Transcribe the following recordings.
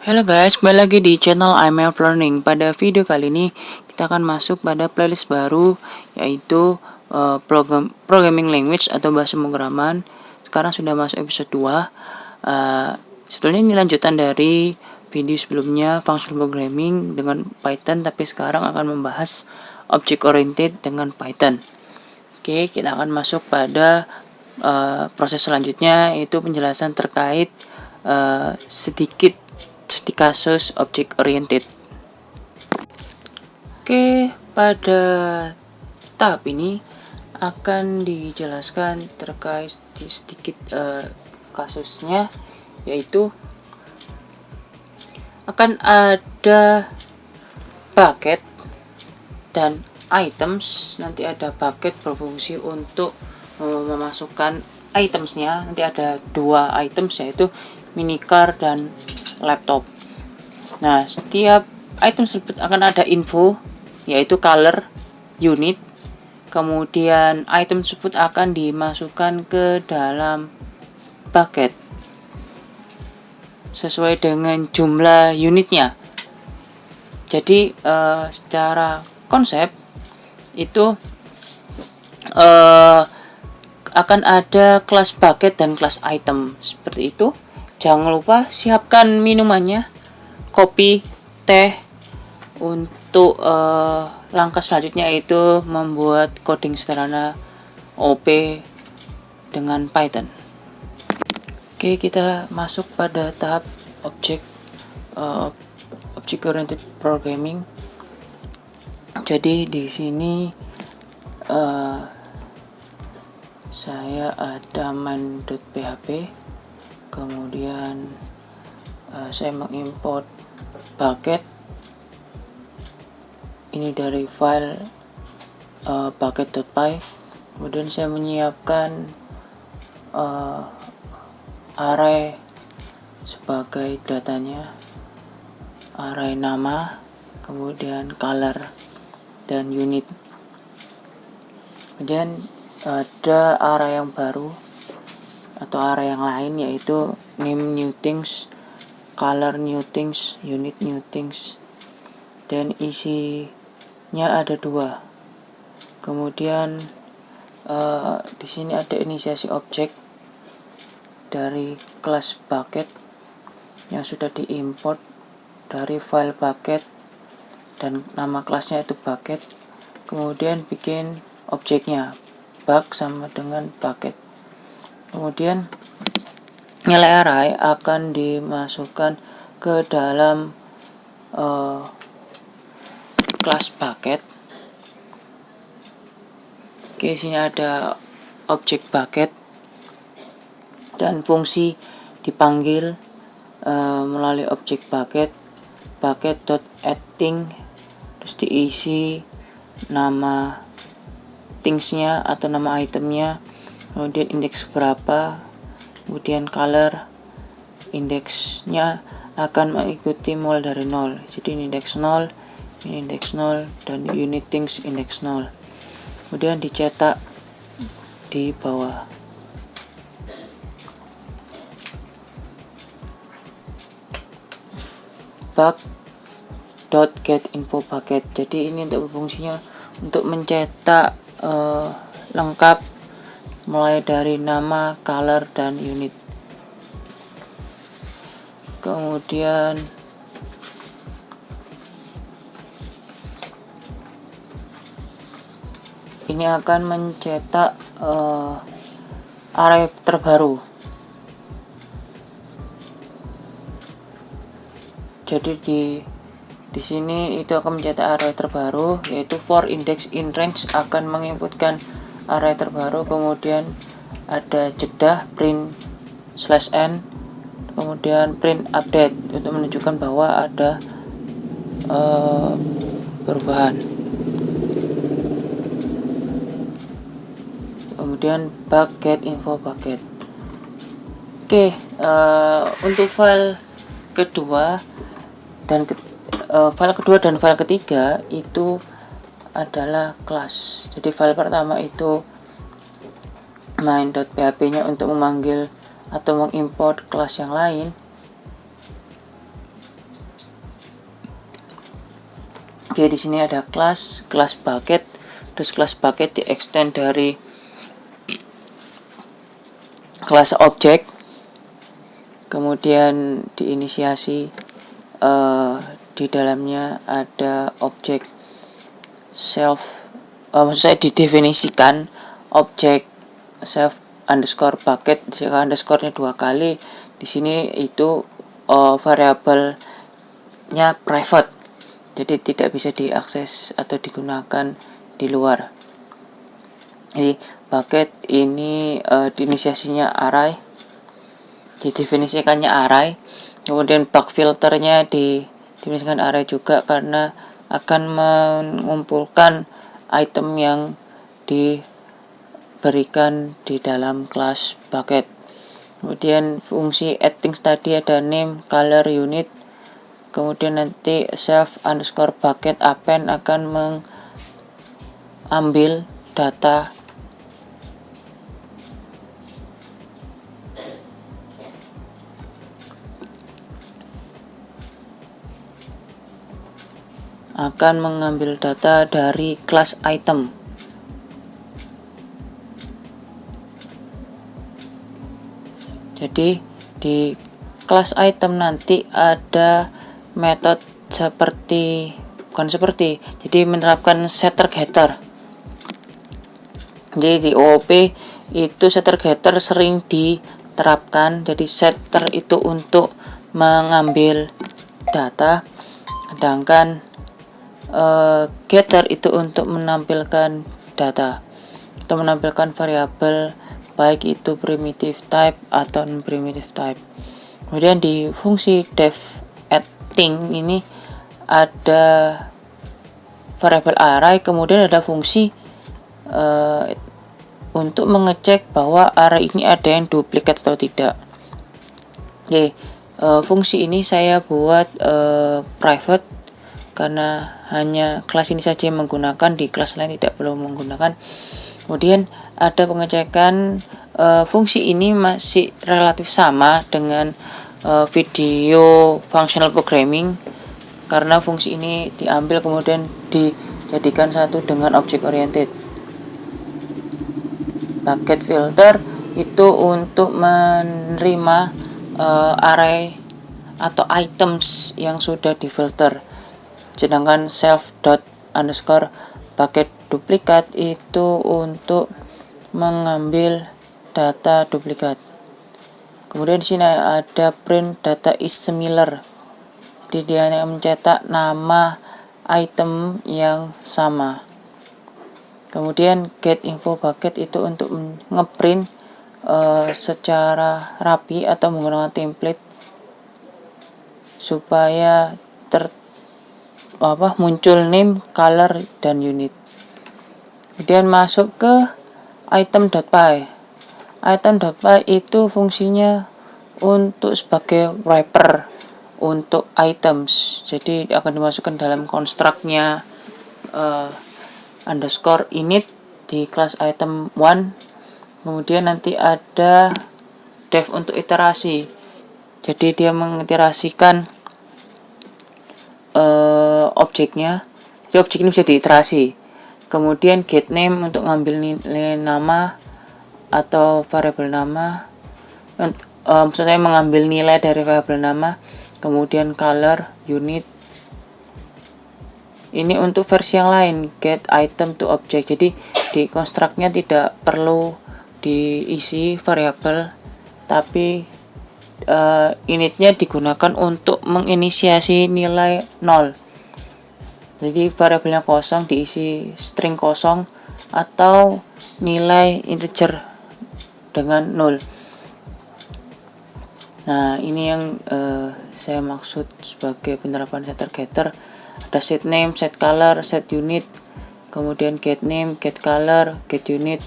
Halo guys, kembali lagi di channel IMF Learning. Pada video kali ini kita akan masuk pada playlist baru, yaitu Programming Language atau bahasa pemrograman. Sekarang sudah masuk episode 2. Sebetulnya ini lanjutan dari video sebelumnya, Functional Programming dengan Python, tapi sekarang akan membahas Object Oriented dengan Python. Oke, kita akan masuk pada proses selanjutnya, yaitu penjelasan terkait sedikit di kasus object oriented. Oke, pada tahap ini akan dijelaskan terkait sedikit kasusnya, yaitu akan ada bucket dan items. Nanti ada bucket berfungsi untuk memasukkan itemsnya. Nanti ada dua items, yaitu minicar dan laptop. Nah, setiap item tersebut akan ada info, yaitu color, unit. Kemudian item tersebut akan dimasukkan ke dalam bucket sesuai dengan jumlah unitnya. Jadi secara konsep itu akan ada kelas bucket dan kelas item seperti itu. Jangan lupa siapkan minumannya, kopi, teh. Untuk langkah selanjutnya yaitu membuat coding sederhana OP dengan Python. Oke, kita masuk pada tahap object oriented programming. Jadi di sini saya ada main.php, kemudian saya mengimport bucket ini dari file bucket.py. Kemudian saya menyiapkan array sebagai datanya, array nama, kemudian color dan unit. Kemudian ada array yang baru atau array yang lain, yaitu name new things, color new things, unit new things, dan isinya ada dua. Kemudian di sini ada inisiasi objek dari kelas bucket yang sudah diimport dari file bucket dan nama kelasnya itu bucket. Kemudian bikin objeknya, bug sama dengan bucket. Kemudian nilai array akan dimasukkan ke dalam kelas bucket. Oke, sini ada objek bucket dan fungsi dipanggil melalui objek bucket.addThing, terus diisi nama thingsnya atau nama itemnya, kemudian indeks berapa, kemudian color. Indeksnya akan mengikuti mulai dari 0. Jadi ini indeks 0, ini indeks 0, dan unit things indeks 0. Kemudian dicetak di bawah. Bug.getInfo bucket. Jadi ini untuk fungsinya untuk mencetak lengkap mulai dari nama, color, dan unit. Kemudian ini akan mencetak array terbaru. Jadi di sini itu akan mencetak array terbaru, yaitu for index in range akan menginputkan array terbaru. Kemudian ada jeda print /n, kemudian print update untuk menunjukkan bahwa ada perubahan. Kemudian bug get info bucket. Oke, untuk file kedua dan file ketiga itu adalah kelas. Jadi file pertama itu main.php-nya untuk memanggil atau mengimport kelas yang lain. Oke, di sini ada kelas bucket, terus kelas bucket di extend dari kelas objek, kemudian diinisiasi di dalamnya ada objek self, maksud saya didefinisikan objek self underscore bucket, jika underscore-nya 2 kali. Di sini itu variabelnya private, jadi tidak bisa diakses atau digunakan di luar. Jadi bucket ini diinisiasinya array, didefinisikannya array. Kemudian bug filternya didefinisikan array juga, karena akan mengumpulkan item yang diberikan di dalam kelas bucket. Kemudian fungsi add things tadi ada name, color, unit. Kemudian nanti self underscore bucket append akan mengambil data dari kelas item. Jadi di kelas item nanti ada metode jadi menerapkan setter getter. Jadi di OOP itu setter getter sering diterapkan. Jadi setter itu untuk mengambil data, sedangkan getter itu untuk menampilkan data atau menampilkan variabel, baik itu primitive type atau non primitive type. Kemudian di fungsi def add thing ini ada variabel array, kemudian ada fungsi untuk mengecek bahwa array ini ada yang duplikat atau tidak. Oke, fungsi ini saya buat private karena hanya kelas ini saja yang menggunakan, di kelas lain tidak perlu menggunakan. Kemudian ada pengecekan, fungsi ini masih relatif sama dengan video functional programming, karena fungsi ini diambil kemudian dijadikan satu dengan object oriented. Bucket filter itu untuk menerima array atau items yang sudah difilter, sedangkan self dot underscore bucket duplikat itu untuk mengambil data duplikat. Kemudian di sini ada print data is similar, jadi dia mencetak nama item yang sama. Kemudian get info bucket itu untuk ngeprint secara rapi atau menggunakan template supaya muncul name, color, dan unit. Kemudian masuk ke item.py. Item.py itu fungsinya untuk sebagai wrapper untuk items, jadi akan dimasukkan dalam construct-nya underscore init di kelas item 1. Kemudian nanti ada def untuk iterasi, jadi dia mengiterasikan objeknya. Jadi objek ini bisa diiterasi. Kemudian get name untuk ngambil nilai nama atau variabel nama, maksudnya mengambil nilai dari variabel nama. Kemudian color, unit. Ini untuk versi yang lain, get item to object. Jadi di construct-nya tidak perlu diisi variabel, tapi initnya digunakan untuk menginisiasi nilai 0. Jadi variabelnya kosong diisi string kosong atau nilai integer dengan 0. Nah, ini yang saya maksud sebagai penerapan setter getter. Ada set name, set color, set unit, kemudian get name, get color, get unit.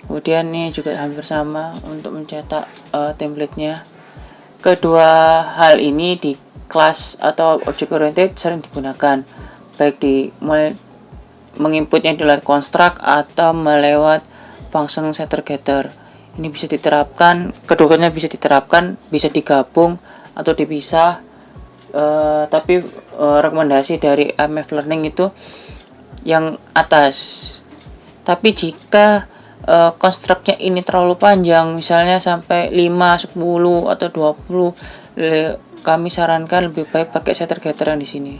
Kemudian ini juga hampir sama untuk mencetak template-nya. Kedua hal ini di kelas atau object oriented sering digunakan, baik di menginputnya di lewat construct atau melewat function setter getter. Ini bisa diterapkan, keduanya bisa diterapkan, bisa digabung atau dipisah, tapi rekomendasi dari IMF Learning itu yang atas. Tapi jika konstruknya ini terlalu panjang, misalnya sampai 5, 10 atau 20, kami sarankan lebih baik pakai setter getter yang di sini.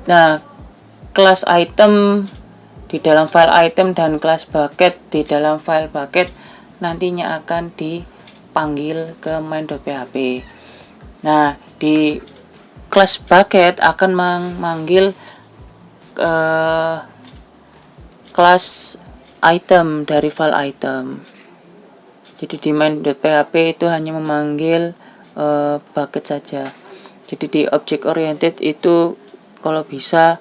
Nah, kelas item di dalam file item dan kelas bucket di dalam file bucket nantinya akan dipanggil ke main.php. Nah, di kelas bucket akan memanggil kelas item dari file item. Jadi di main.php itu hanya memanggil bucket saja. Jadi di object oriented itu kalau bisa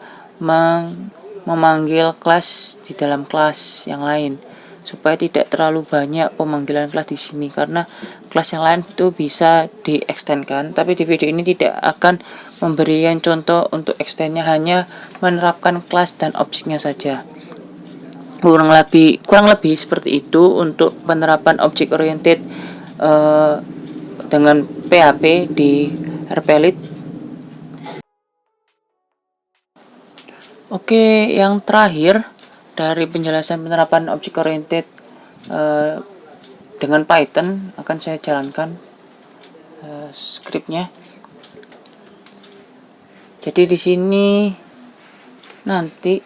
memanggil kelas di dalam kelas yang lain, supaya tidak terlalu banyak pemanggilan kelas di sini, karena kelas yang lain itu bisa diekstendkan. Tapi di video ini tidak akan memberikan contoh untuk extendnya, hanya menerapkan kelas dan objeknya saja. Kurang lebih seperti itu untuk penerapan object oriented dengan PHP di RPLite. Oke, yang terakhir dari penjelasan penerapan object oriented dengan Python akan saya jalankan skripnya. Jadi di sini nanti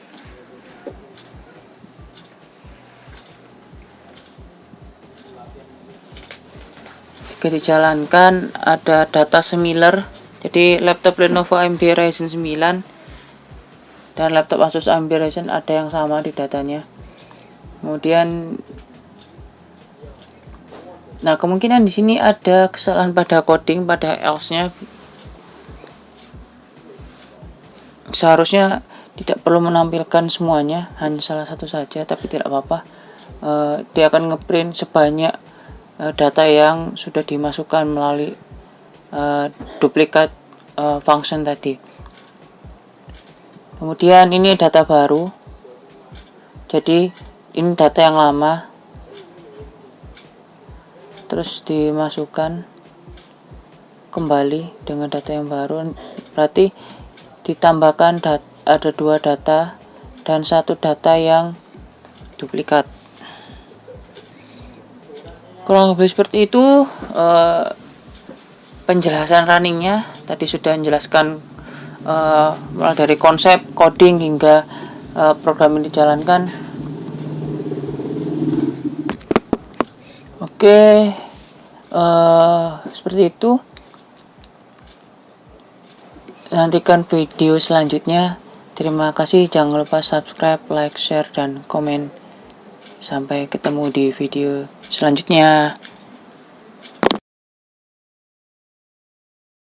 jika dijalankan ada data similar. Jadi laptop Lenovo AMD Ryzen 9 dan laptop Asus AMD Ryzen ada yang sama di datanya. Kemudian, nah kemungkinan di sini ada kesalahan pada coding, pada else-nya. Seharusnya tidak perlu menampilkan semuanya, hanya salah satu saja, tapi tidak apa-apa. Dia akan ngeprint sebanyak data yang sudah dimasukkan melalui duplikat function tadi. Kemudian ini data baru, jadi ini data yang lama, terus dimasukkan kembali dengan data yang baru. Berarti ditambahkan ada 2 data dan 1 data yang duplikat. Kurang lebih seperti itu penjelasan runningnya. Tadi sudah menjelaskan mulai dari konsep, coding, hingga program yang dijalankan. Oke, seperti itu. Nantikan video selanjutnya. Terima kasih, jangan lupa subscribe, like, share, dan komen. Sampai ketemu di video selanjutnya.